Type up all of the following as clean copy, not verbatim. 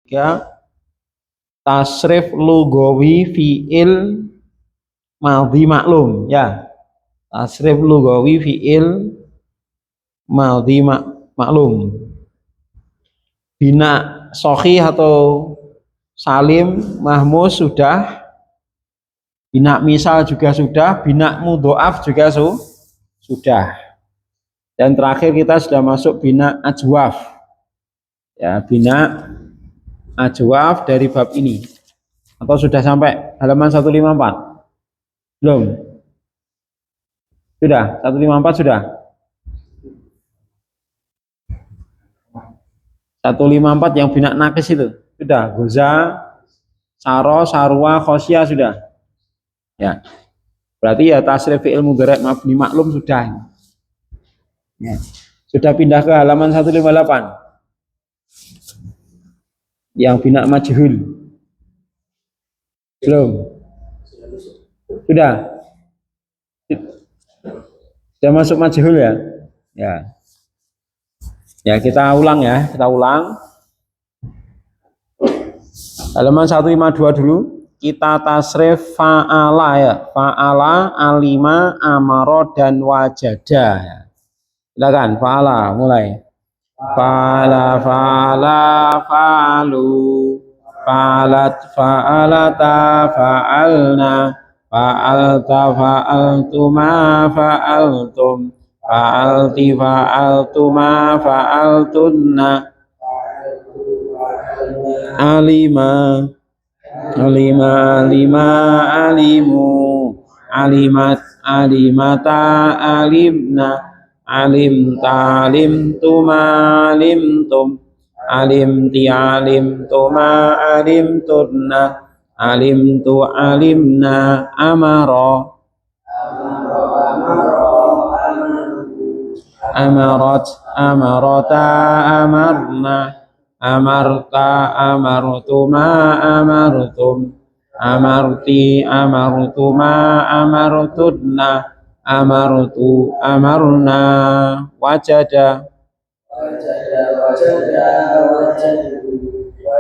Ya, tasrif lugawi fiil madhi maklum ya. Tasrif lugawi fiil madhi maklum. Bina sahih atau salim mahmus sudah. Bina misal juga sudah, bina mudhoaf juga sudah. Dan terakhir kita sudah masuk bina ajwaf. Ya, bina ajwaf dari bab ini. Atau sudah sampai halaman 154? Belum? Sudah? 154 sudah? 154 yang bina nakis itu sudah. Goza, saro, sarwa, khosya sudah. Ya. Berarti ya tasrif fi'il mudhari' mabni maklum sudah. Ya. Sudah pindah ke halaman 158. Yang bina majhul. Belum? Sudah. Sudah masuk majhul ya? Ya. Ya, kita ulang ya, kita ulang. Halaman 152 dulu. Kita tasrif fa'ala ya. Fa'ala, alima, amaro, dan wajada. Silakan, fa'ala mulai. Fa'ala, fa'ala, fa'alu, fa'alat, fa'alata, fa'alna, fa'alta, fa'altuma, fa'altum, fa'alti, fa'altuma, fa'altunna, alima, alima, alima, alimu, alimat, alimata, alimna, alimta, alimtuma, alimtum, alimti, alimtuma, alimtunna, alimtu, alimna, amaro, amarat, amarata, amarna, amarta, amartuma, amartum, amarti, amartuma, amartunna, amartu, amarna, wajada,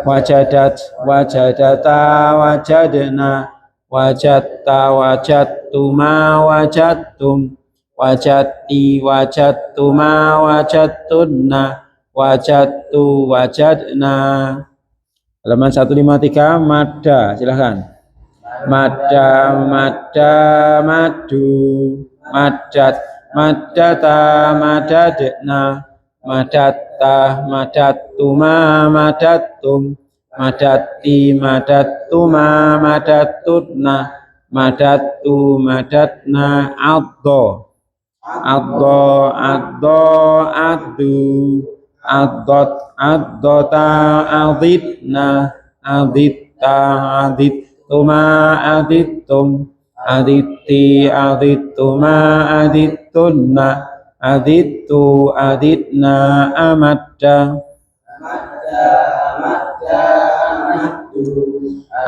wajadat, wajadata, wajadna, wajadta, wajadtuma, wajadtum, wajadti, wajadtuma, wajadtunna, wajadtu, wajadna. Halaman 153 madda, silahkan. Madda, madda, madu, madat, madata, madadna, madatta, madattuma, madattum, madatti, madattuma, madattunna, madattu, madatna, addo, addo, addo, addu, addot, addota, aditna, aditta, adittuma, adittum, aditti, adittuma, adittunna, adittu, aditna, amadda,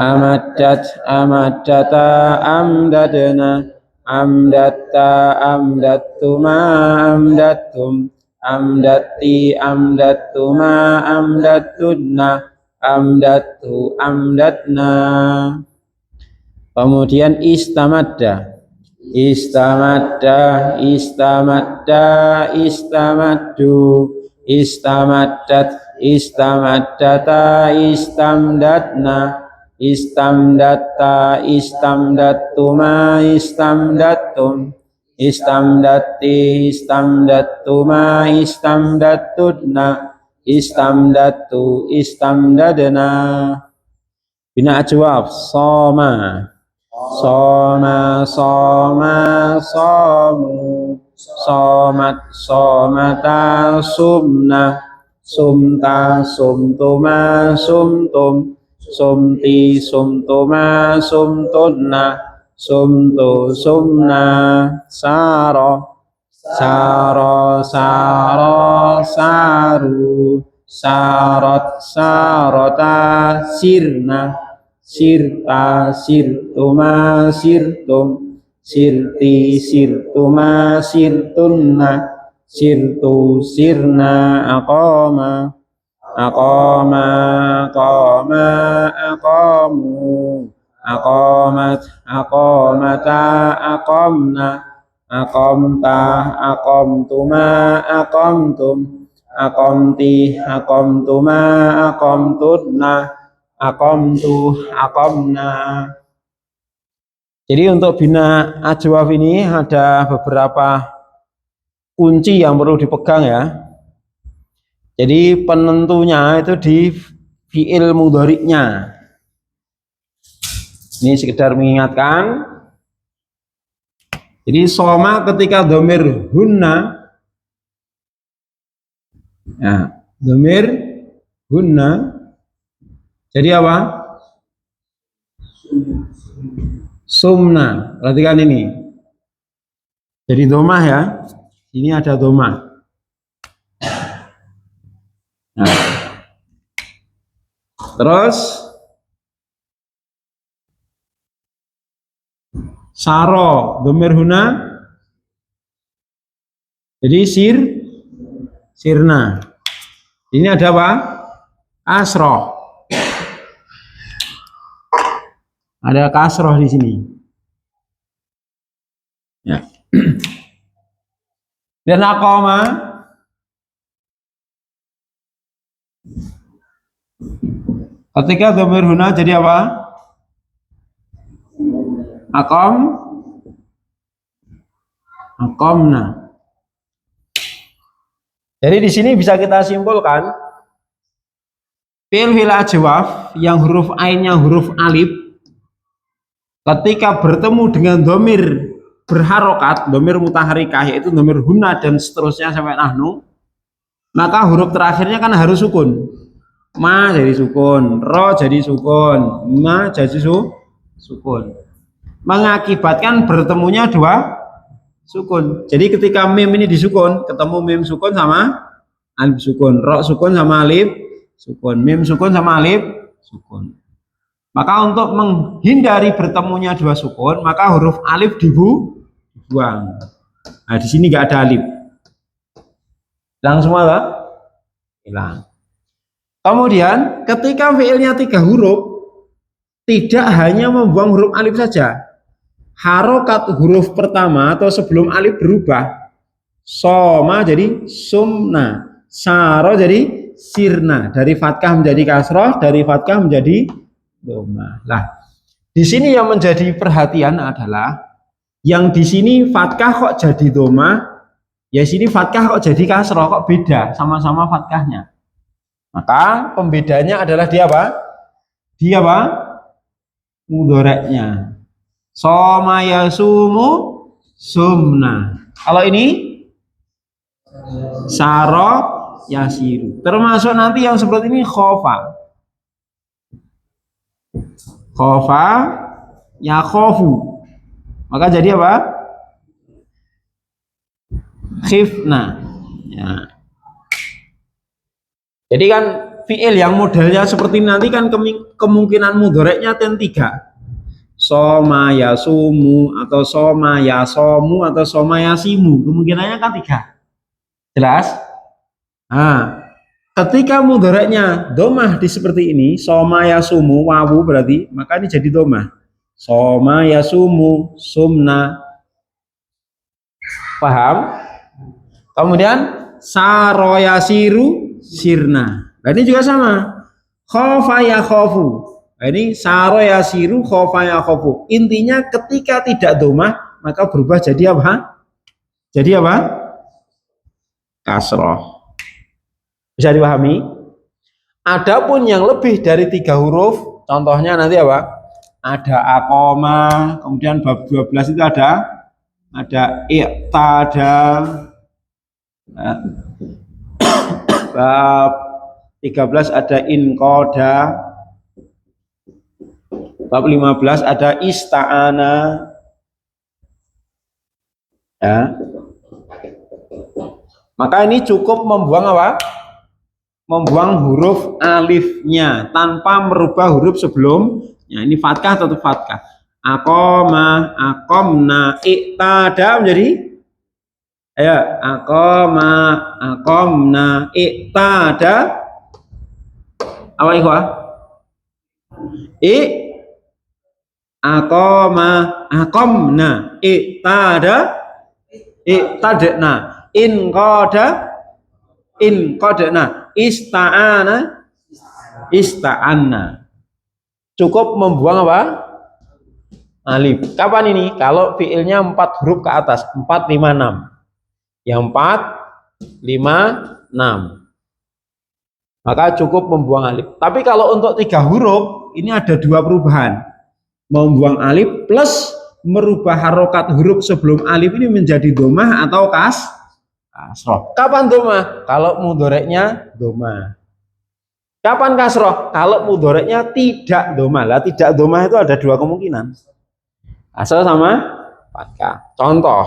amaddat, amaddata, amdadna, amdatta, amdattuma, amdattum, amdatti, amdattuma, amdattunna, amdattu, amdatna. Kemudian istamadda, istamadda, istamadda, istamaddu, istamaddat, istamaddata, istamdatna, istamdatta, istamdattuma, istamdattum, istamdatti, istamdattuma, istamdattunna, istamdattu, istamdadna. Bina ajwaf, soma, soma, soma, somu, somat, somata, sumna, sumta, sumtuma, sumtum, sumti, sumtuma, sumtunna, sumtu, sumna, saro, saro, saro, saru, sarot, sarota, sirna, sirta, sirtuma, sirtum, sirti, sirtuma, sirtunna, sirtu, sirna, aqama, aqama, aqama, aqamu, aqamat, aqamata, aqamna, aqamta, aqamtuma, aqamtum, aqamti, aqamtuma, aqamtutna, aqamtu, aqamna. Jadi untuk bina ajwaf ini ada beberapa kunci yang perlu dipegang ya. Jadi penentunya itu di fi'il mudhari'nya. Ini sekedar mengingatkan. Jadi soma ketika dhamir hunna, ya, dhamir hunna jadi apa? Sumna. Perhatikan ini. Jadi domah ya. Ini ada domah. Nah. Terus saro dhamir huna jadi sirna. Ini ada apa? Kasroh. Ada kasroh di sini. Ya. Dan aqama ketika dhamir huna jadi apa? Aqamna. Jadi di sini bisa kita simpulkan fi'il ajwaf yang huruf ainnya huruf alif ketika bertemu dengan dhamir berharokat, dhamir mutaharikah yaitu dhamir huna dan seterusnya sampai nahnu, maka huruf terakhirnya kan harus sukun. Ma jadi sukun, ro jadi sukun, ma jadi sukun. Mengakibatkan bertemunya dua sukun. Jadi ketika mim ini disukun, ketemu mim sukun sama alif sukun, ro sukun sama alif sukun, mim sukun sama alif sukun. Maka untuk menghindari bertemunya dua sukun, maka huruf alif dibuang. Nah, di sini nggak ada alif. Hilang semua lah? Hilang. Kemudian ketika fi'ilnya 3 huruf, tidak hanya membuang huruf alif saja. Harokat huruf pertama atau sebelum alif berubah. Soma jadi sumna, saro jadi sirna, dari fathah menjadi kasroh, dari fathah menjadi domah. Lah, di sini yang menjadi perhatian adalah yang di sini fathah kok jadi domah, ya sini fathah kok jadi kasroh, kok beda, sama-sama fathahnya. Maka pembedanya adalah dia apa? Dia apa? Mudhoreknya. Soma yasumu sumna. Kalau ini saro yasiru. Termasuk nanti yang seperti ini khofa. Khofa ya khofu, maka jadi apa? Khifna ya. Jadi kan fi'il yang modelnya seperti ini nanti kan kemungkinan mudhoreknya ten 3. Soma yasumu atau soma yasomu atau soma yasimu, kemungkinannya kan 3. Jelas? Nah, ketika mudhoreknya domah di seperti ini, soma yasumu wawu berarti, maka ini jadi domah. Soma yasumu sumna. Paham? Kemudian saro yasiru sirna. Nah, ini juga sama. Khofa ya khofu. Nah, ini saro yasiru khofa ya khofu. Intinya ketika tidak domah maka berubah jadi apa? Jadi apa? Kasroh. Bisa dipahami? Adapun yang lebih dari 3 huruf, contohnya nanti apa? Ada aqoma, kemudian bab 12 itu ada i'tada, bab 13 ada inqoda, bab 15 ada ista'ana ya. Maka ini cukup membuang apa? Membuang huruf alifnya tanpa merubah huruf sebelumnya. Ini fathah atau fathah. Aqoma, aqomna, i'tada menjadi ayo aqoma, aqomna, i'tada, Apa ikhwah? I akomna iktadna in qadna ista'anna. Cukup membuang apa? Alif. Kapan ini? Kalau fiilnya 4 huruf ke atas, 4, 5, 6. Yang 4, 5, 6. Maka cukup membuang alif. Tapi kalau untuk 3 huruf, ini ada 2 perubahan. Membuang alif plus merubah harokat huruf sebelum alif ini menjadi domah atau kasroh. Kapan domah? Kalau mudhoreknya domah. Kapan kasroh? Kalau mudhoreknya tidak domah. Lah tidak domah itu ada 2 kemungkinan. Asal sama fathah. Contoh.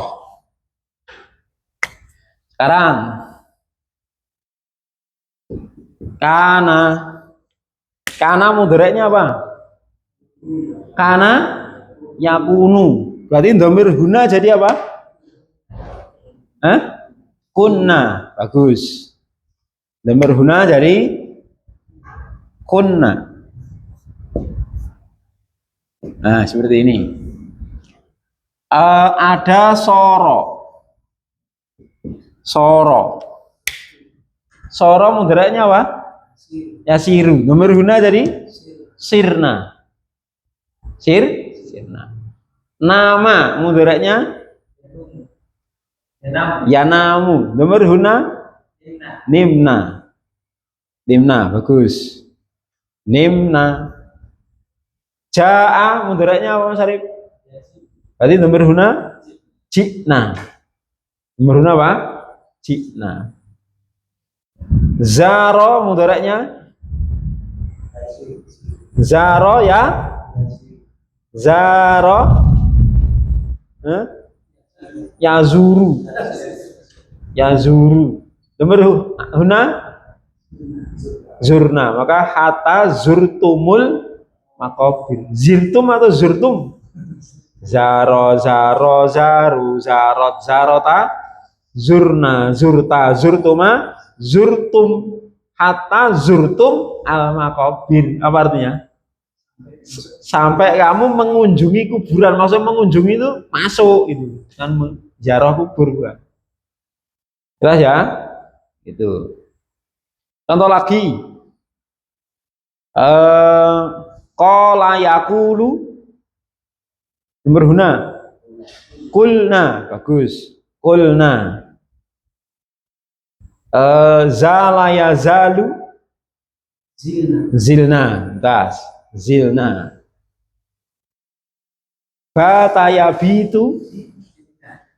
Sekarang kana mudhoreknya apa? Kana yakunu. Berarti dhamir guna jadi apa? Kunna. Bagus. Dhamir guna jadi kunna. Nah, seperti ini. Ada soro mudhoreknya apa? Yasiru. Dhamir guna jadi sirna. Sirna. Nama mudhoreknya yanamu. Dhamir guna nimna. Bagus. Nimna. Ja'a mudhoreknya apa Mas Arif? Berarti dhamir guna jina. Dhamir guna apa? Jina. Zaro mudhoreknya zaro ya. Zaro yazuru. Dhamir guna zurna. Maka hatta zurtumul makobir. Zirtum atau zurtum? Zaro, zaru, zarot, zarota, zurna, zurta, zurtuma, zurtum, hatta zurtum al makobir. Apa artinya? Sampai kamu mengunjungi kuburan. Maksudnya mengunjungi itu masuk itu kan, ziarah kubur bukan? Jelas ya? Itu. Contoh lagi. Qala yaqulu berhuna kulna. Bagus. Kulna. Zala yazalu zilna. Tas. Zilna. Bata yabitu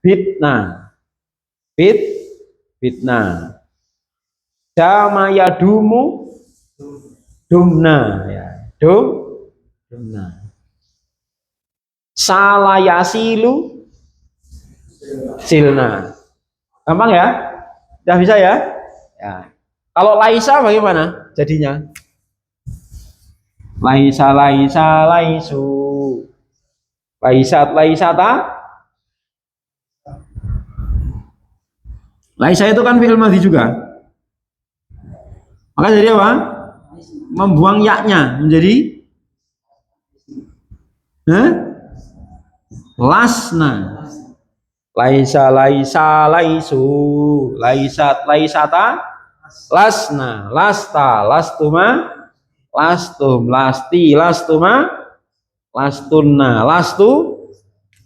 fitna. Fitna. Dama yadumu dumna ya. Dumna. Salah yasilu silna. Gampang ya? Udah bisa ya? Ya. Kalau laisa bagaimana jadinya? Laisa laisu. Laisat laisata. Laisa itu kan fi'il madhi juga. Maka jadi apa? Membuang yaknya menjadi lasna. Laisa laisu. Laisat laisata. Lasna. Lasta lastuma. Lastum lasti lastuma. Lastunna lastu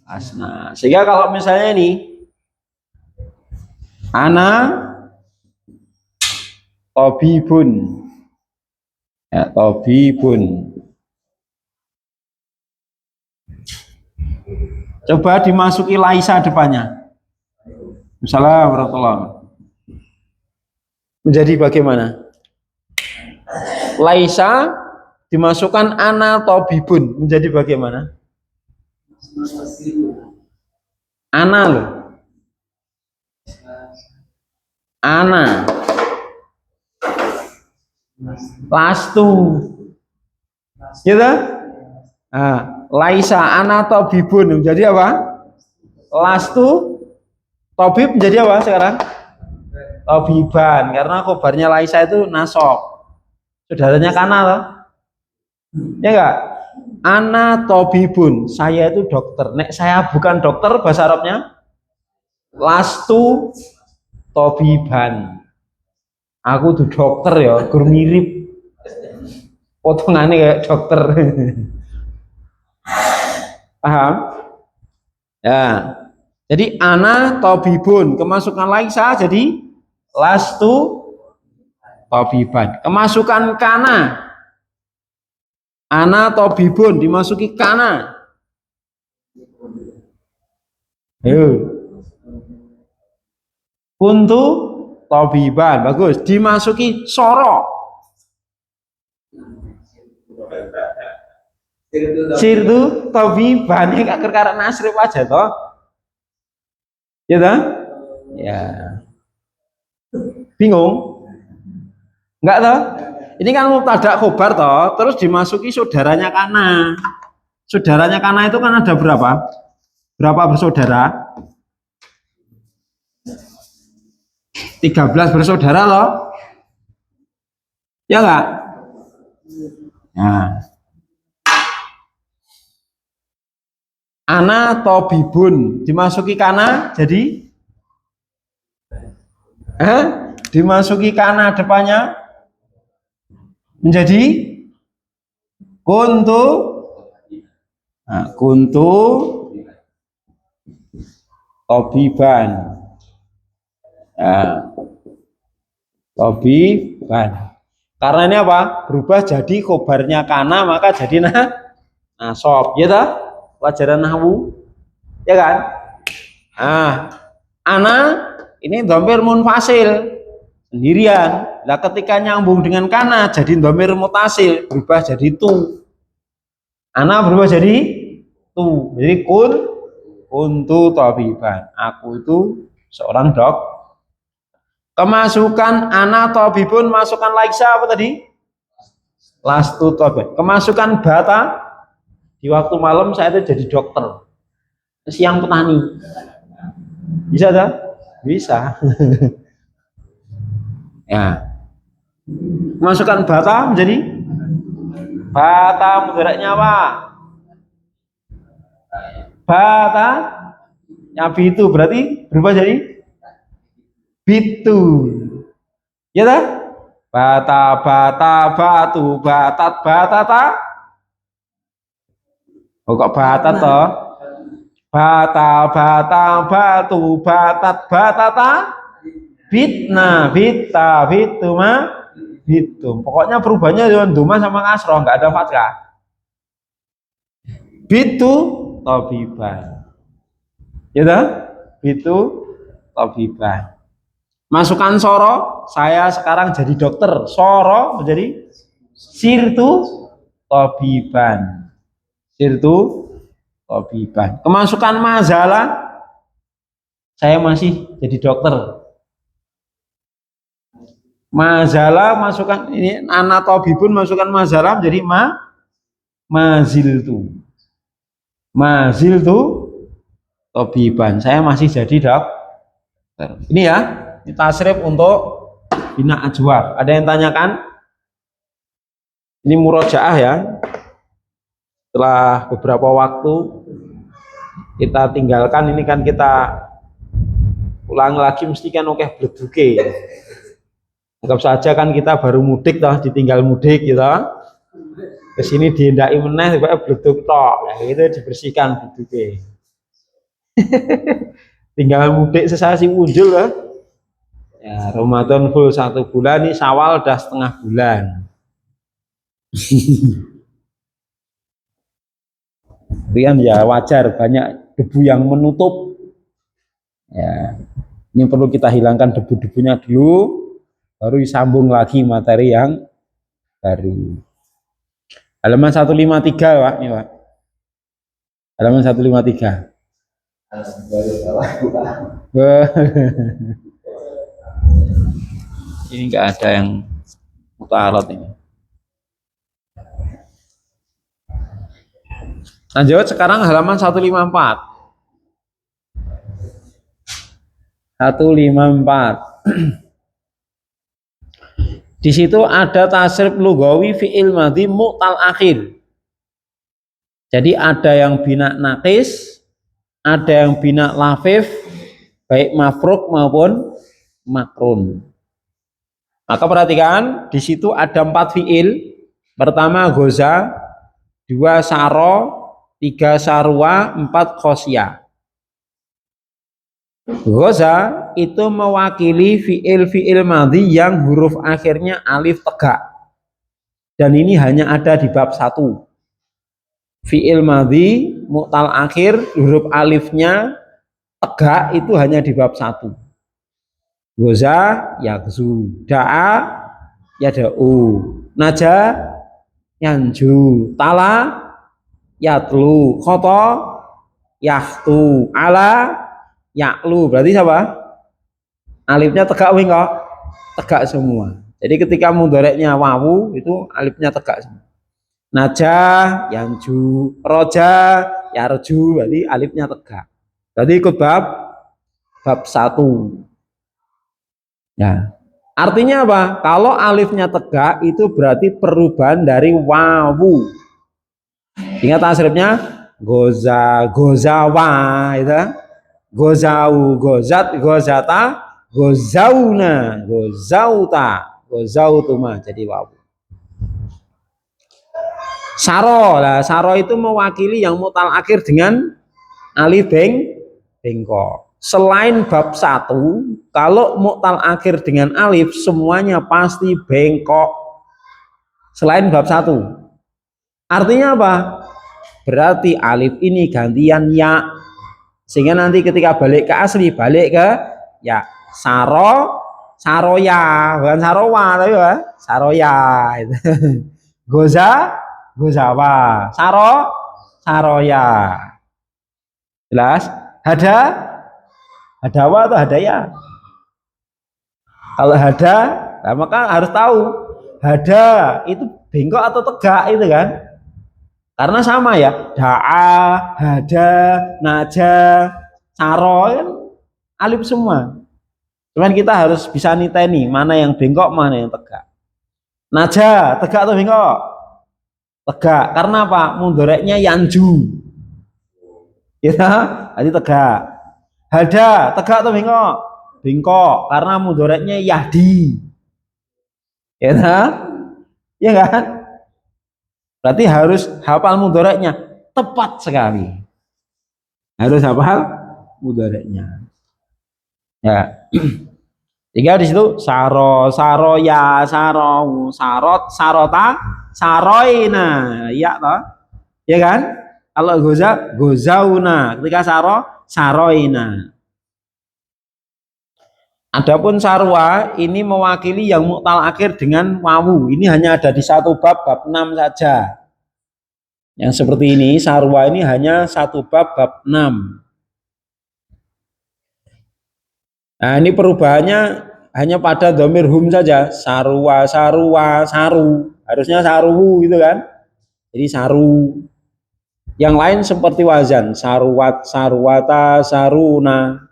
lasna. Sehingga kalau misalnya ini ana tabibun ya, tabibun. Coba dimasuki laisa depannya. Misalnya warahmatullah. Menjadi bagaimana? Laisa dimasukkan ana tabibun menjadi bagaimana? Ana loh. Ana lastu gitu. Nah, laisa ana tabibun menjadi apa? Lastu tabib menjadi apa sekarang? Tabiban, karena khobarnya laisa itu nasab. Saudaranya Kana toh? Ya enggak? Ana tobibun, saya itu dokter. Nek saya bukan dokter, bahasa Arabnya lastu tobiban. Aku tuh dokter ya, gur mirip. Potongannya kayak dokter. Paham? Ya. Jadi ana tobibun, kemasukan Laisa jadi lastu tobiban. Kemasukan Kana, ana tobibun dimasuki Kana. Ayo. Kuntu tobiban, bagus. Dimasuki Soro. Sirtu tobiban, ini gak kerkara nasrif aja toh. Ya toh? Ya. Bingung? Enggak toh? Ini kan mubtada khobar toh, terus dimasuki saudaranya Kana. Saudaranya Kana itu kan ada berapa? Berapa bersaudara? 13 bersaudara loh. Ya enggak? Nah. Ana tobibun dimasuki Kana jadi dimasuki Kana depannya menjadi kuntu. Nah, kuntu tobiban. Nah, tobiban. Karena ini apa? Berubah jadi khobarnya Kana, maka jadi nasab. Ya toh? Pelajaran nahwu. Ya kan? Nah, ana ini dhamir munfasil sendirian. Lah ketika nyambung dengan Kana jadi dhamir mutasil, berubah jadi tu. Ana berubah jadi tu. Jadi kuntu tabiban. Aku itu seorang dok. Kemasukan ana tabibun, masukan Laisa apa tadi? Lastu tabib. Kemasukan bata, di waktu malam saya itu jadi dokter. Siang petani. Bisa tak? Bisa. Ya. Masukkan bata menjadi bata, mudaratnya apa? Bata ya bitu, berarti berubah jadi bitu. Ya tak? Bata bata batu batat batata. Oh kok batat toh? Bata bata batu batat batata. Bitna bita bituma bitum. Pokoknya perubahannya dengan duma sama kasroh, nggak ada fathah. Bitu tabiban. Ya toh? Bitu tabiban. Masukkan soro, saya sekarang jadi dokter. Soro menjadi sirtu tabiban. Sirtu tabiban. Kemasukan mazalah, saya masih jadi dokter. Mazalah masukkan ini anatobibun, masukkan mazalah menjadi maziltu. Maziltu tabiban. Saya masih jadi dokter. Ini ya, ini tasrif untuk bina ajwaf. Ada yang tanyakan? Ini murojaah ya. Setelah beberapa waktu kita tinggalkan, ini kan kita ulang lagi, mesti kan oke bleduke. Anggap saja kan kita baru mudik toh, ditinggal mudik gitu. Ke sini dihendaki meneh tiba bleduk tok. Ya itu dibersihkan bleduke. Tinggal mudik sesasi muncul lah. Ya, Ramadan full 1 bulan, ini Syawal udah setengah bulan. Rian ya wajar, banyak debu yang menutup. Ya, ini perlu kita hilangkan debu-debunya dulu. Baru disambung lagi materi yang baru. Halaman 153 Pak, ini Pak. Halaman 153. Ini enggak ada yang mutarat ini. Lanjut sekarang halaman 154. 154. Di situ ada tasrif lugawi fi'il madhi mu'tal akhir. Jadi ada yang bina nakis, ada yang bina lafif, baik mafruk maupun makrun. Maka perhatikan, di situ ada 4 fi'il. Pertama goza, 2 saro, 3 sarwa, 4 khosyah. Goza itu mewakili fi'il madhi yang huruf akhirnya alif tegak. Dan ini hanya ada di bab 1. Fi'il madhi mu'tal akhir huruf alifnya tegak itu hanya di bab 1. Goza yakzu, da'a yada'u, naja yanju, tala yatlu, khoto yakhtu, ala yaklu. Berarti siapa? Alifnya tegak enggak? Tegak semua. Jadi ketika mudhareknya wawu itu alifnya tegak semua. Najah yanju, roja yarju, berarti alifnya tegak. Berarti ikut bab 1. Ya. Artinya apa? Kalau alifnya tegak itu berarti perubahan dari wawu. Ingat tasrifnya goza, gozawa, itu. Gozau, gozat, gozata, gozauna, gozauta, gozautuma, jadi wawu. Saro, lah saro itu mewakili yang mutal akhir dengan alif bengkok. Selain bab 1, kalau mutal akhir dengan alif semuanya pasti bengkok. Selain bab 1. Artinya apa? Berarti alif ini gantian ya. Sehingga nanti ketika balik ke asli, balik ke ya. Saro, saroya, bukan sarowa tapi ya, saroya. Goza, gozawa. Saro, saroya. Jelas? Hadawa atau hadaya? Kalau hada, nah maka harus tahu hada itu bengkok atau tegak itu kan? Karena sama ya, da'a, hada, naja, saro kan alif semua. Cuman kita harus bisa niteni mana yang bengkok, mana yang tegak. Naja, tegak atau bengkok? Tegak. Karena apa? Mudhoreknya yanju. Ya, jadi tegak. Hada, tegak atau bengkok? Bengkok. Karena mudhoreknya yahdi. Ya, ya kan? Berarti harus hafal mudhoreknya tepat sekali. Harus hafal mudhoreknya. Ya. Tinggal di situ saro, saroya, sarau, sarot, sarota, saroina. Ya toh? Ya kan? Kalau goza, gozauna. Ketika saro, saroina. Adapun sarwa ini mewakili yang mu'tal akhir dengan wawu. Ini hanya ada di 1 bab 6 saja. Yang seperti ini, sarwa ini hanya 1 bab 6. Nah, ini perubahannya hanya pada dhamir hum saja. Sarwa, sarwa, saru. Harusnya saruhu gitu kan. Jadi saru. Yang lain seperti wazan. Sarwat, sarwata, saruna.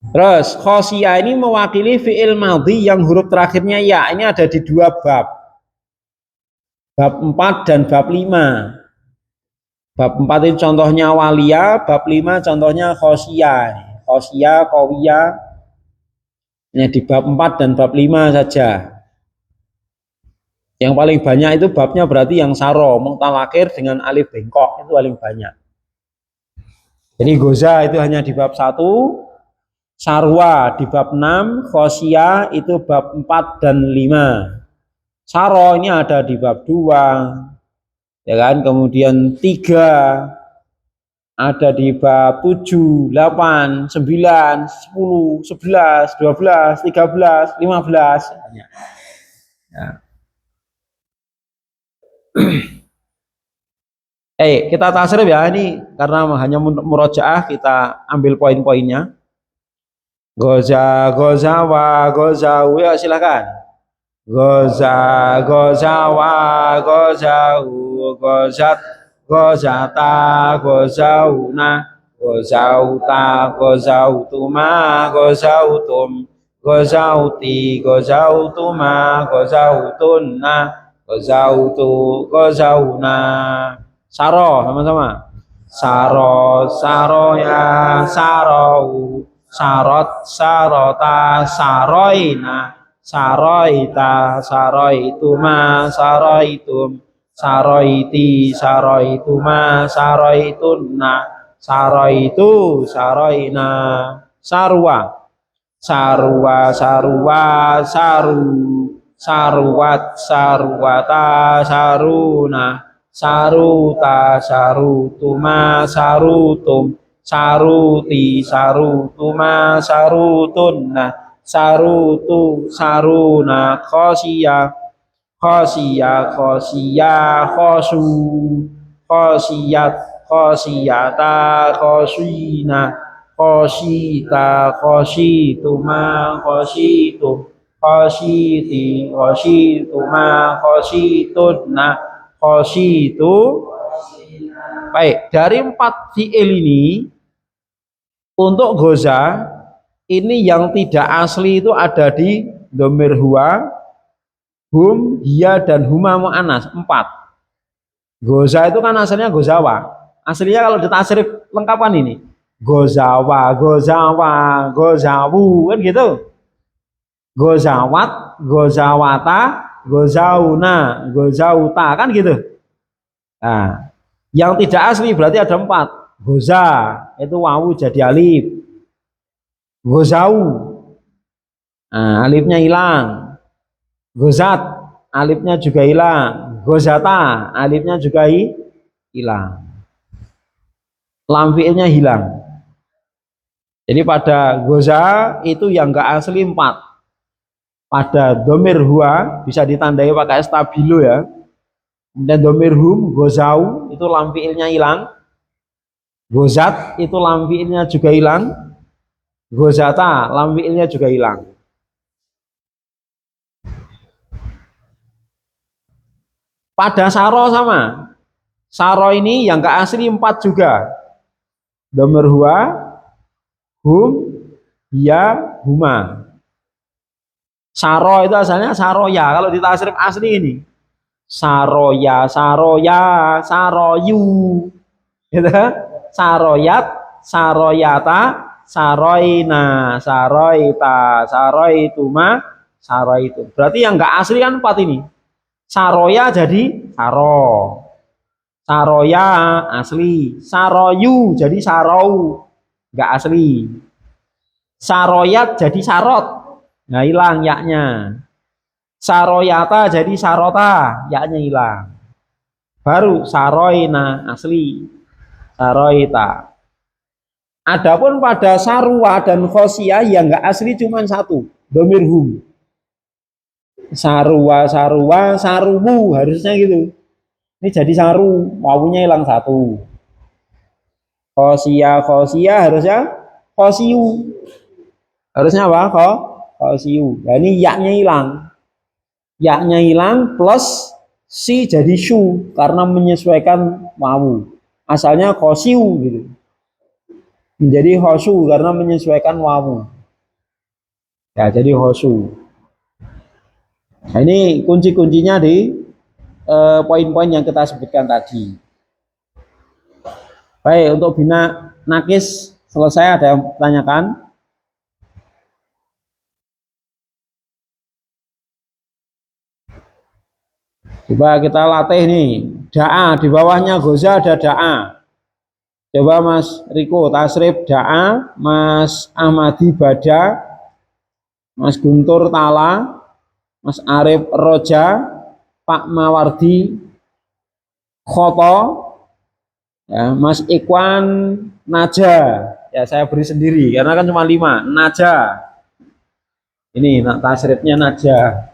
Terus khosyah ini mewakili fi'il madhi yang huruf terakhirnya ya. Ini ada di 2 bab. Bab 4 dan bab 5. Bab 4 itu contohnya walia, bab 5 contohnya khosyah. Khosyah, qawiyah. Ini di bab 4 dan bab 5 saja. Yang paling banyak itu babnya berarti yang saro, mu'tal akhir dengan alif bengkok itu paling banyak. Jadi goza itu hanya di bab 1. Sarwa di bab 6, khosyah itu bab 4 dan 5. Saro ini ada di bab 2. Ya kan? Kemudian 3 ada di bab 7, 8, 9, 10, 11, 12, 13, 15. Ya. Kita tasrif ya, ini karena hanya murojaah kita ambil poin-poinnya. Goza, gozawa, gozau, ya silakan. Goza, gozawa, gozau, gozat, gozata, gozauna, gozauta, gozautuma, gozautum, gozauti, gozautuma, gozautunna, gozautu, gozauna. Saro sama-sama. Saro, saroya, sarau, sarot, sarota, saroina, saroita, saroituma, saroitum, saroiti, saroituma, saroitunna, saroitu, saroina, sarwa, sarwa, sarwa, saru, sarwat, sarwata, saruna, saruta, sarutuma, sarutum, saruti, sarutuma, sarutunna, sarutu, saruna, khosia, khosia, khosia, khosu, khosiat, khosiata, khosina, khosita, khosituma, khositum, khositi, khosituma, khositunna, khositu. Baik, dari 4 fi'il ini untuk goza ini yang tidak asli itu ada di dhamir huwa, hum, hiya dan huma mu'annas 4. Goza itu kan asalnya gozawa. Aslinya kalau ditasrif lengkapan ini gozawa, gozawa, gozawu kan gitu. Gozawat, gozawata, gozauna, gozauta kan gitu. Nah, yang tidak asli berarti ada 4. Goza itu wawu jadi alif. Gozau, nah, alifnya hilang. Gozat, alifnya juga hilang. Gozata, alifnya juga hilang. Lam fi'ilnya hilang. Jadi pada goza itu yang enggak asli 4. Pada dhamir huwa bisa ditandai pakai stabilo ya. Kemudian dhamir hum, gozau itu lam fi'ilnya hilang. Gozat itu lam fi'ilnya juga hilang. Gozata lam fi'ilnya juga hilang. Pada saro sama. Saro ini yang enggak asli 4 juga. Dhamir huwa, hum, hiya, huma. Saro itu asalnya saroya. Kalau di tasrif asli ini saroya, saroya, saroyu, gitu. Saroyat, saroyata, saroina, saroita, saroituma, saroitu. Berarti yang enggak asli kan 4 ini. Saroya jadi saro, saroya asli, saroyu jadi sarau, enggak asli. Saroyat jadi sarot, nah hilang yaknya. Saroyata jadi sarota, yaknya hilang. Baru saroina asli, saroita. Adapun pada sarwa dan khosia yang enggak asli cuma 1, dhamir hum. Sarwa, sarwa, sarumu harusnya gitu. Ini jadi saru, wawunya hilang 1. Khosia, khosia harusnya khosiu. Harusnya apa? Khosiu. Nah ini yaknya hilang. Yaknya hilang plus si jadi syu karena menyesuaikan wawu. Asalnya khosiu gitu. Menjadi khosu karena menyesuaikan wawu. Ya, jadi khosu. Nah, ini kunci-kuncinya di poin-poin yang kita sebutkan tadi. Baik, untuk bina nakis selesai. Ada yang tanyakan? Coba kita latih nih. Da'a di bawahnya goza ada da'a. Coba Mas Riko tasrif da'a, Mas Ahmadi bada, Mas Guntur tala, Mas Arif roja, Pak Mawardi khoto, ya, Mas Ikwan naja. Ya saya beri sendiri karena kan cuma 5. Naja. Ini tasrifnya naja.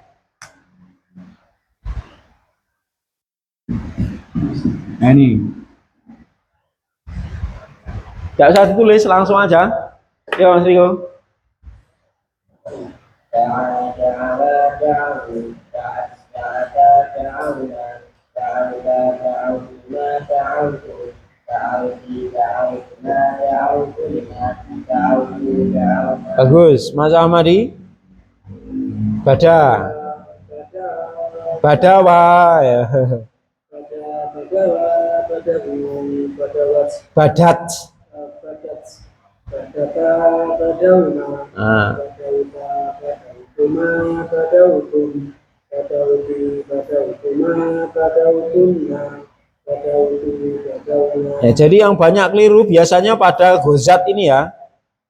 Nah ini. Tidak usah ditulis, langsung aja. Ya Mas Riko. Bagus, Mas Ahmadi. Bada, badawa ya. Badat. Ah. Ya, jadi yang banyak keliru biasanya pada gozat ini ya.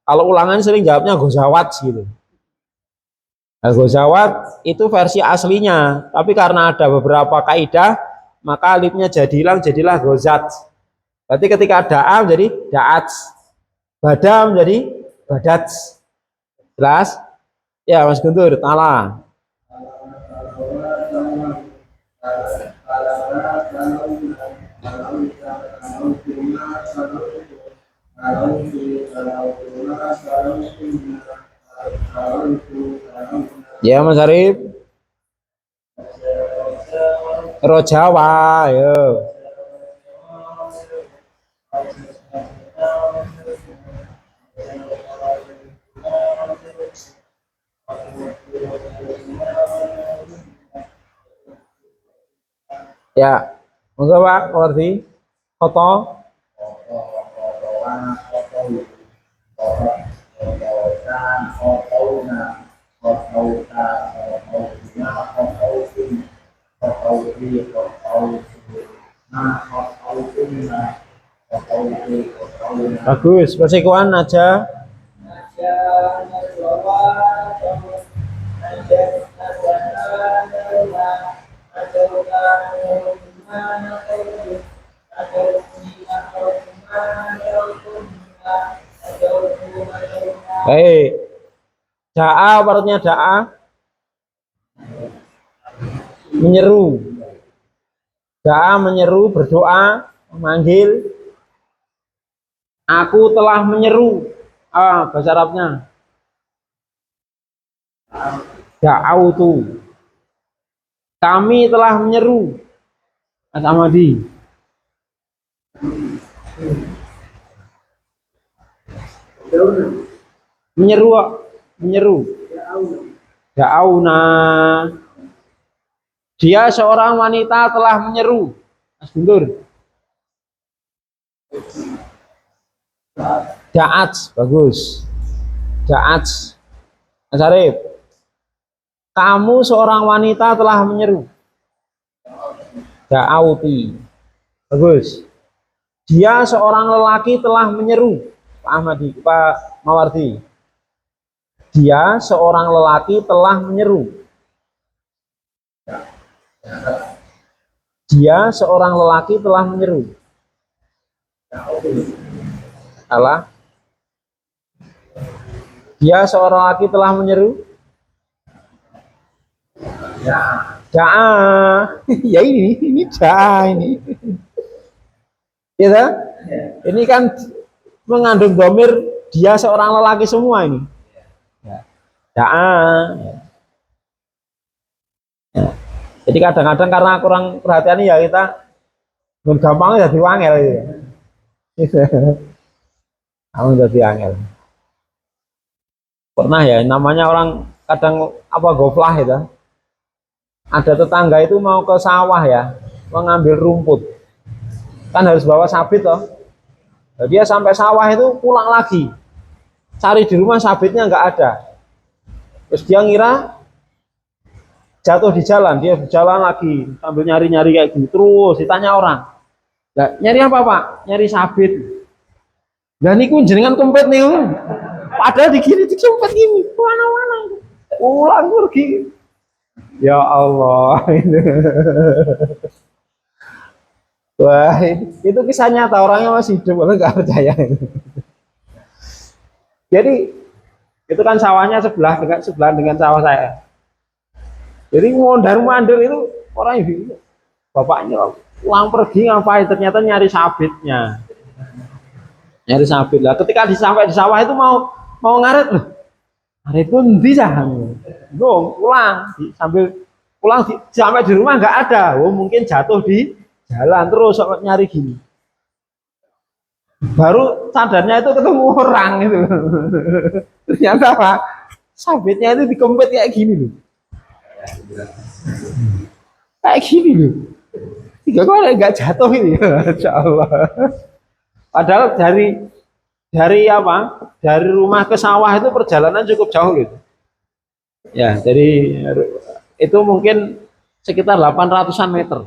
Kalau ulangan sering jawabnya gozawat gitu. Nah, gozawat itu versi aslinya, tapi karena ada beberapa kaidah, maka alifnya jadi hilang, jadilah gozat. Berarti ketika da'a jadi da'at, badam jadi badat. Jelas? Ya Mas Guntur, tala. Ya Mas Arif. Rojawa, ya. Ya, monggo Pak, ngerti? Foto. Bagus, persikuan aja. Baik. Da'a artinya da'a menyeru. Da'a menyeru, berdoa, memanggil. Aku telah menyeru. Bahasa Arabnya. Da'autu. Kami telah menyeru. Mas Amadi. Menyeru, menyeru. Da'auna. Dia seorang wanita telah menyeru. Mas Guntur. Da'at, bagus. Da'at. Mas Arif. Kamu seorang wanita telah menyeru. Da'auti. Bagus. Dia seorang lelaki telah menyeru. Pak Ahmadi, Pak Mawardi. Dia seorang lelaki telah menyeru. Dia seorang lelaki telah menyeru. Salah. Dia seorang lelaki telah menyeru. Da'a. Ya ini da'a ini. Gitu? Ini kan mengandung domir dia seorang lelaki semua ini. Da'a. Ya. Jadi kadang-kadang karena kurang perhatian ya kita gampangnya jadi wangel gitu. Kamu jadi angel. Pernah ya namanya orang kadang apa goflah itu. Ada tetangga itu mau ke sawah ya, mengambil rumput. Kan harus bawa sabit toh. Nah, dia sampai sawah itu pulang lagi. Cari di rumah sabitnya nggak ada. Terus dia ngira jatuh di jalan, dia berjalan lagi sambil nyari-nyari kayak gini. Terus ditanya orang, nah, nyari apa Pak? Nyari sabit. Nah niku jenengan kompet nih. Padahal di gini dikempet gini, mana-mana. Pulang pergi. Ya Allah. Wah, itu kisah nyata, orangnya masih hidup, orang nggak percaya. Jadi itu kan sawahnya sebelah dengan sawah saya. Jadi mondar-mandir itu orang itu bapaknya pulang pergi ngapain? Ternyata nyari sabitnya. Nyari sabit lah. Ketika sampai di sawah itu mau ngaret loh. Ngaret pun bisa. Dong, pulang sambil pulang sampai di rumah nggak ada. Oh mungkin jatuh di jalan terus nyari gini. Baru sadarnya itu ketemu orang itu. Ternyata apa? Sabitnya itu dikempet kayak gini loh. Kayak gini loh. Tiga kok nggak jatuh ini, Masya Allah. Padahal dari apa? Dari rumah ke sawah itu perjalanan cukup jauh gitu. Ya, jadi itu mungkin sekitar 800-an meter.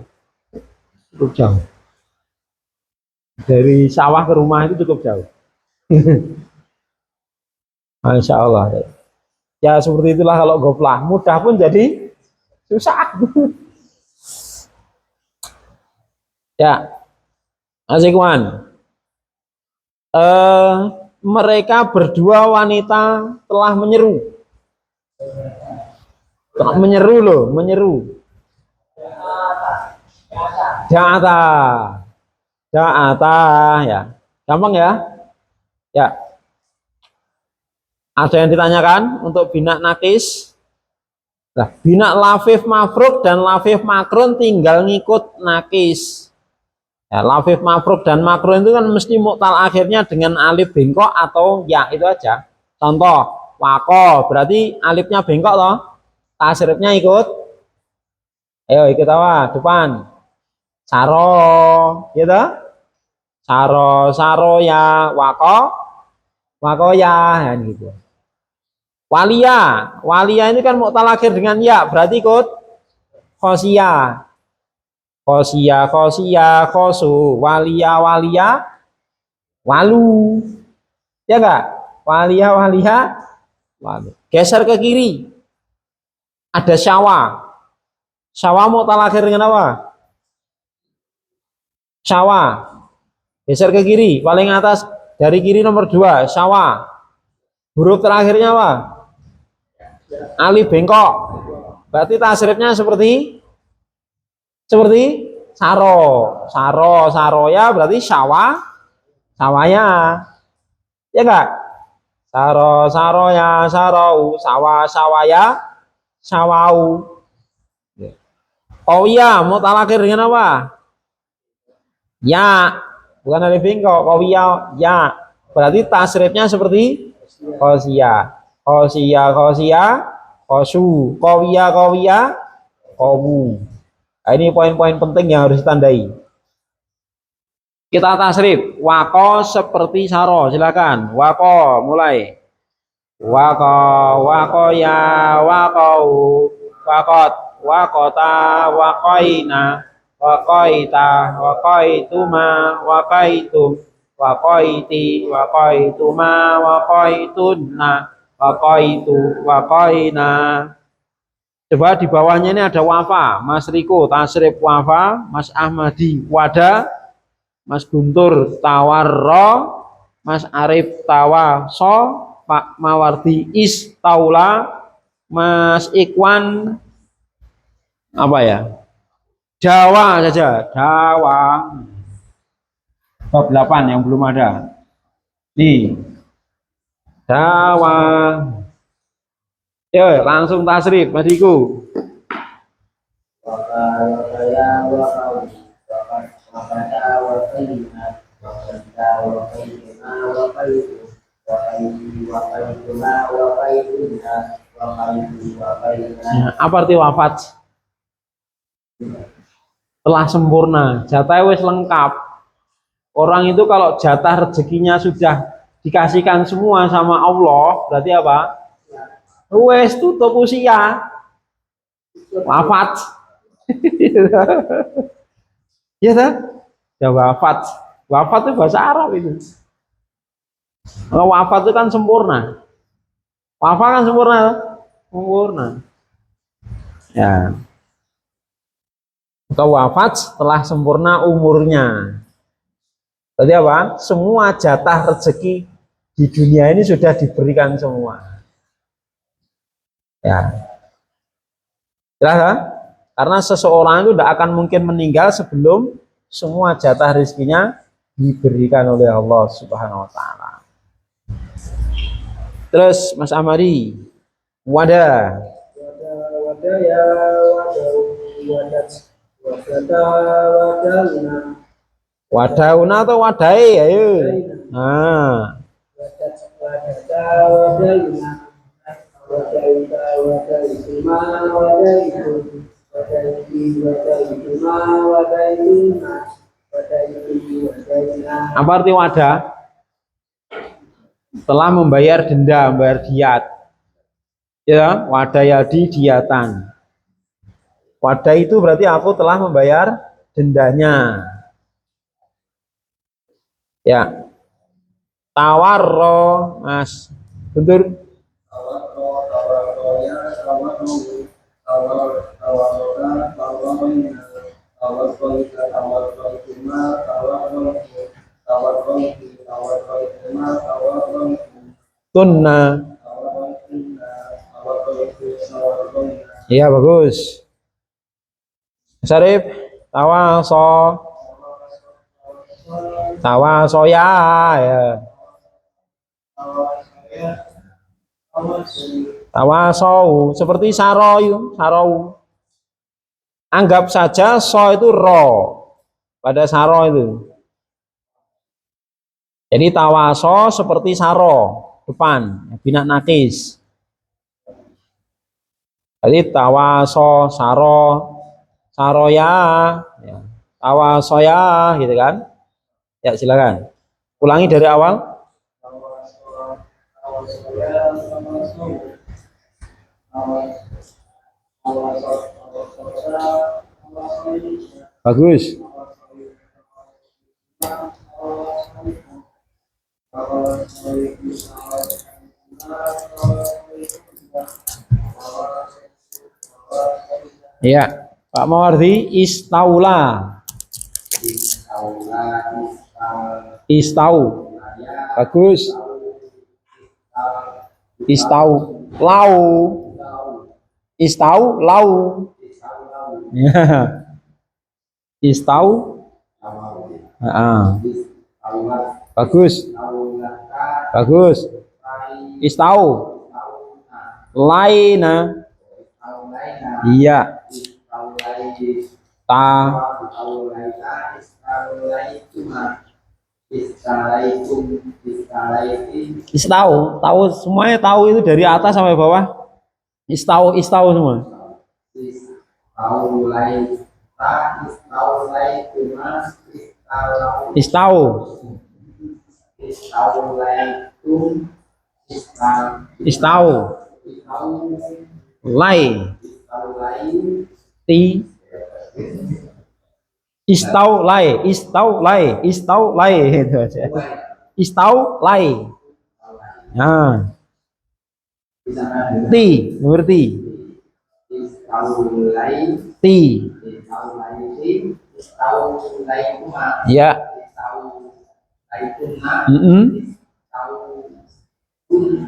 Cukup jauh. Dari sawah ke rumah itu cukup jauh. Masya Allah. Ya seperti itulah kalau goplah. Mudah pun jadi susah. Ya, Mas Ikhwan. Mereka berdua wanita telah menyeru. Telah menyeru loh, menyeru. Ja'ata. Ja'ata ya. Gampang ya? Ya. Ada yang ditanyakan untuk bina nakis? Nah, bina lafif mafruk dan lafif makrun tinggal ngikut nakis. Ya, lafif mafruk dan makrun itu kan mesti muktal akhirnya dengan alif bengkok atau ya itu aja. Contoh, wako berarti alifnya bengkok toh, tasrifnya ikut. Ayo ikut apa? Depan. Saro, gitu. Saro, saro ya, wako ya, gitu. Walia, walia ini kan muktal akhir dengan ya, berarti ikut khosia. Khosia, khosia, khosu, walia, walia, walu. Ya enggak? Walia, walia, walu. Geser ke kiri. Ada syawa. Syawa muktal akhir dengan apa? Syawa. Geser ke kiri, paling atas dari kiri nomor 2, syawa. Huruf terakhirnya apa? Alif bengkok. Berarti tasrifnya seperti saro, saro, saroya berarti syawa, sawaya, ya enggak? Saro, saroya, sarau, sawa, sawaya, sawau. Oh iya, mau akhir dengan apa? Ya, bukan alif bengkok. Oh iya, ya. Berarti tasrifnya seperti khosia, khosia, khosia, khosu, kowiya, kowiya, kowu. Nah, ini poin-poin penting yang harus ditandai. Kita tasrif. Wako seperti saro. Silakan. Wako mulai. Wako, wako ya, wakau, wakot, wakota, wakoina, wakoita, wakoituma, wakaitum, wakoiti, wakoituma, wakoitunna, wakoitu, wakoina. Coba di bawahnya ini ada wafa, Mas Riko tasrif wafa, Mas Ahmadi wada, Mas Guntur tawarro, Mas Arif tawaso, Pak Mawardi istaula, Mas Ikhwan apa ya? Jawa saja, Jawa. Bab 8 yang belum ada. Nih. Jawa. Yo, langsung tasrif, Mas Iku. Apa arti wafat? Telah sempurna, jatah wis lengkap. Orang itu kalau jatah rezekinya sudah dikasihkan semua sama Allah, berarti apa? Wes tutup usia, wafat. Ya tak? Ya wafat. Wafat itu bahasa Arab itu. Wafat itu kan sempurna. Wafat kan sempurna, sempurna. Ya. Maka wafat setelah sempurna umurnya. Berarti apa? Semua jatah rezeki di dunia ini sudah diberikan semua. Ya, jelas kan? Karena seseorang itu tidak akan mungkin meninggal sebelum semua jatah rezekinya diberikan oleh Allah Subhanahu wa taala. Terus Mas Amari, wadah. Wadah ya wadahuna atau wadai ayo. Nah. Apa arti wadah? Telah membayar denda, membayar diat. Ya, wadayadi diatan. Wadah itu berarti aku telah membayar dendanya. Ya. Tawarro, Mas. Bentur. Tunna. Iya bagus. Syarif, tawaso. Tawasoya ya. Tawasau seperti saroyu, sarau. Anggap saja so itu ro pada saro itu. Jadi tawaso seperti saro depan bina nakis. Jadi tawaso saro saroya ya. Tawasoya gitu kan. Ya silakan. Ulangi dari awal. Bagus. Ya, Pak Mawardi, istaula. Istau. Bagus. Istau. Lau. Istau, lau. Ya. Istau. Bagus. Bagus. Istau. Laina. Iya. Ta. Istau, tahu semuanya tahu itu dari atas sampai bawah. Istau, istau semua. Istau. Istau. Lai. Ti. Istau lai, istau lai, istau lai itu aja. Istau lai. Nah. Ti, berarti. Ti. Ya.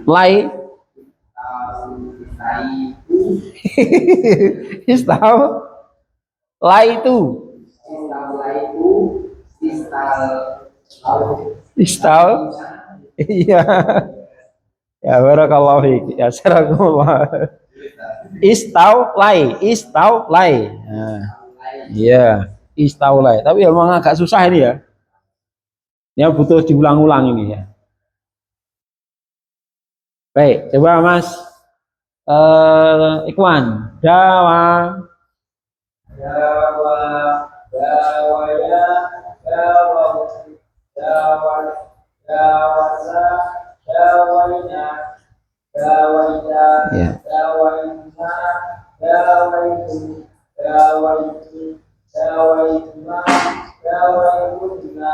Lai. Istau. Lai itu. Istau. Iya. Ya barakallahu fiik. Ya sarakumullah. Istau lai, istau lai. Nah, iya, istau lai. Tapi memang agak susah ini ya. Ya butuh diulang-ulang ini ya. Baik, coba Mas Ikhwan. Dawa. Dawa. Dawaya. Dawa. Dawa. Dawasa. Dawaina. Dawaita. Ya. Dawaina. Dawaitu. Dawaitu. Dawaituna. Dawaituna.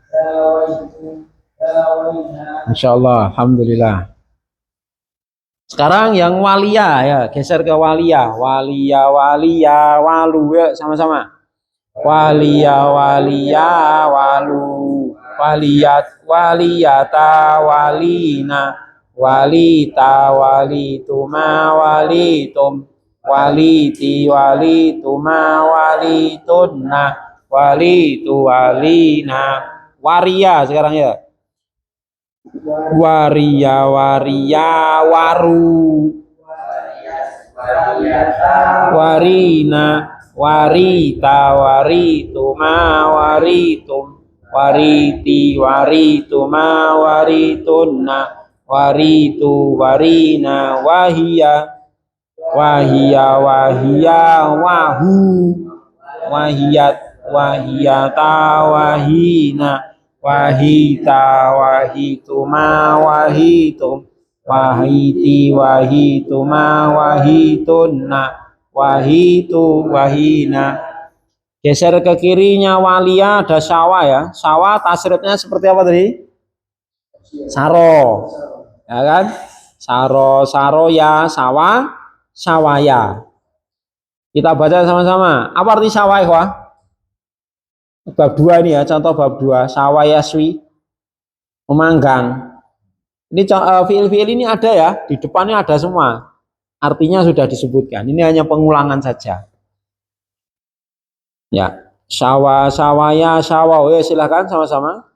Dawaitu. Dawaina. Masyaallah, alhamdulillah. Sekarang yang walia ya, geser ke walia. Walia, walia, walu ya sama-sama. Walia, walia, walu. Waliyat, waliyata, walina. Walita, walituma, walitum. Waliti, walituma, walitunna. Walitu, walina. Waria sekarang ya. Waria, waria, waru. Warina, warita, warituma, waritum. Wariti, warituma, waritunna. waritu warina wahia wahu wahiyat wahiyata wahina wahita wahituma wahitum wahiti wahituma wahitunna wahitu wahina. Geser ke kirinya walia ada syawa ya. Syawa tasrifnya seperti apa tadi? Saro, ya kan? Saro, saro ya, sawa, sawaya. Kita baca sama-sama. Apa arti sawa, ikhwah? Bab 2 ini ya, contoh bab 2. Sawayaswi, memanggang. Ini fiil-fiil ini ada ya, di depannya ada semua. Artinya sudah disebutkan. Ini hanya pengulangan saja. Ya, sawa, sawaya, sawa. Oh, silahkan sama-sama.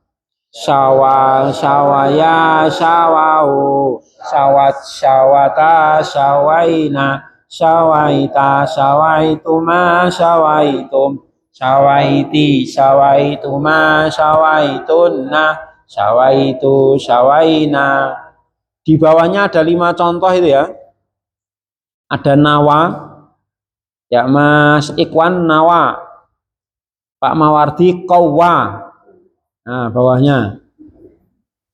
Sawa, sawaya, sawau, sawat, sawata, sawaina, sawaita, sawaituma, sawaitum, sawaiti, sawaituma, sawaitunna, sawaitu, sawaina. Di bawahnya ada 5 contoh itu ya. Ada nawa, ya Mas Ikwan nawa, Pak Mawardi qawwa. Nah, bawahnya.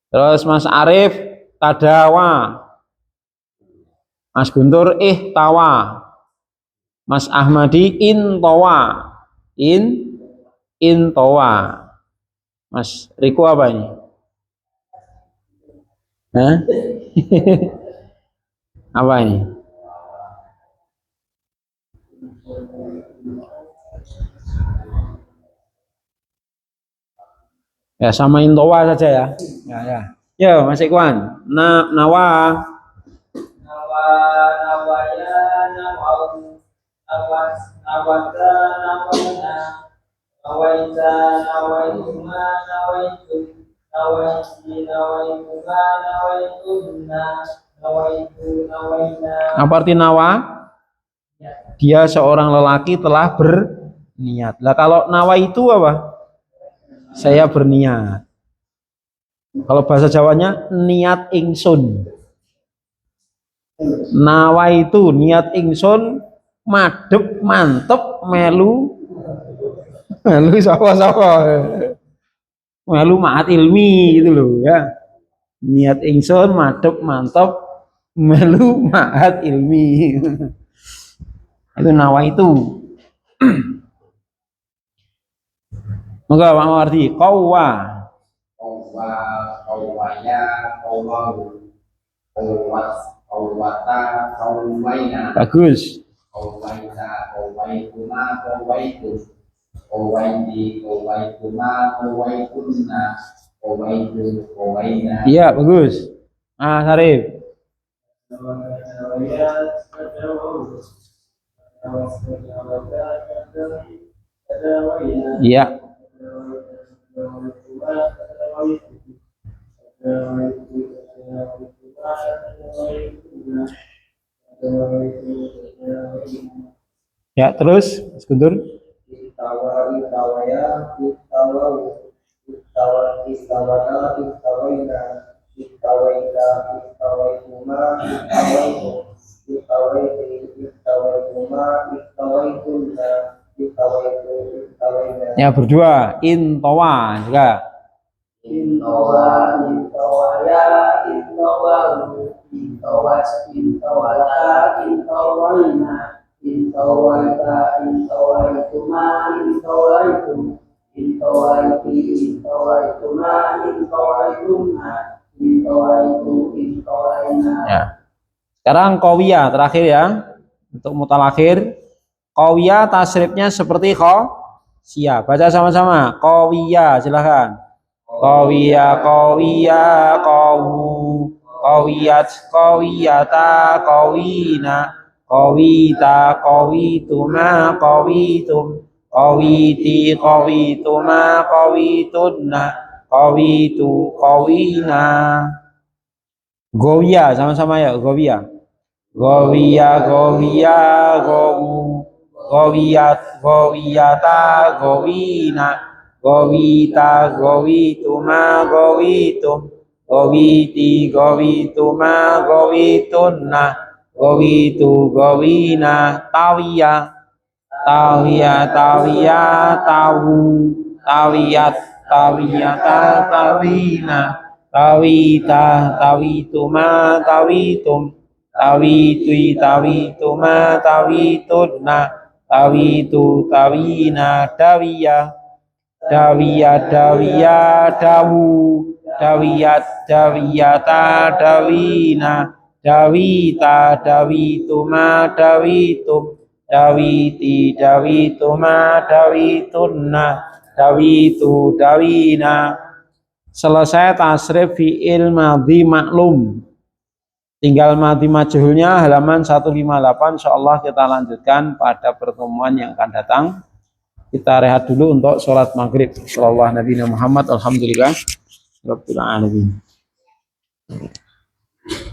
Terus Mas Arif tadawa. Mas Guntur ihtawa. Mas Ahmadi intawa. Intawa. Mas Riko apa ini? Hah? Apa ini? Ya sama intowa saja ya. Ya Mas Ikwan. Nawa. Nawaya, nawau, nawata, nawaina, nawaita, nawaituma, nawaitum, nawaiti, nawaituma, nawaitunna, nawaitu, nawaina. Apa arti nawa? Dia seorang lelaki telah berniat. Lah kalau nawa itu apa? Saya berniat. Kalau bahasa Jawanya niat ingsun. Nawa itu niat ingsun madep mantep melu sawa melu ma'at ilmi gitu loh ya. Niat ingsun madep mantep melu ma'at ilmi. Itu nawa itu. Moga Pak Mardi qawwa qawwaya qawwahu qawwata qawwaina. Bagus. Qawwaita qawwaituma qawwaitu qawwaiti qawwaituma qawwaitunna qawwaitu qawwaina. Iya bagus. Ah Sarif. Iya. Ya terus Mas Guntur. Ya berdua intawa juga. Intawa, intawaya, intawalu, intawat, intawata, intawaina, intawaita, intawaituma, intawaitum, intawaiti, intawaituma, intawaitumna, intawaitu, intawaina. Ya. Sekarang qawiyah terakhir ya. Untuk mutalakhir, qawiyah tasrifnya seperti siap. Baca sama-sama. Qawiyah, silahkan. Qawiyah, qawiyah, qawu, qawiyat, qawiyata, qawina, qawita, qawituma, qawitum, qawiti, qawituma, qawitunna, qawitu, qawina. Gawiyah, sama-sama ya, gawiyah. Gawiyah, gawiyah, gawu, gawiyat, gawiyata, gawina, gawita, gawituma, gawitum, gawiti gawituma gawitunna gawitu gawina tawiya tawiya tawiya tawu tawiyat tawiyata tawina tawita tawituma tawitum tawitui tawituma tawitunna tawitu tawina dawiya dawiya dawiya dawu dawiyat dawiyata dawina dawita dawituma dawitum dawiti dawituma dawitunna dawitu dawina. Selesai tasrif fi'il madhi maklum, tinggal madhi majhulnya halaman 158. Insyaallah kita lanjutkan pada pertemuan yang akan datang. Kita rehat dulu untuk sholat maghrib. Sallallahu Nabi Muhammad. Alhamdulillah Rabbil Alamin.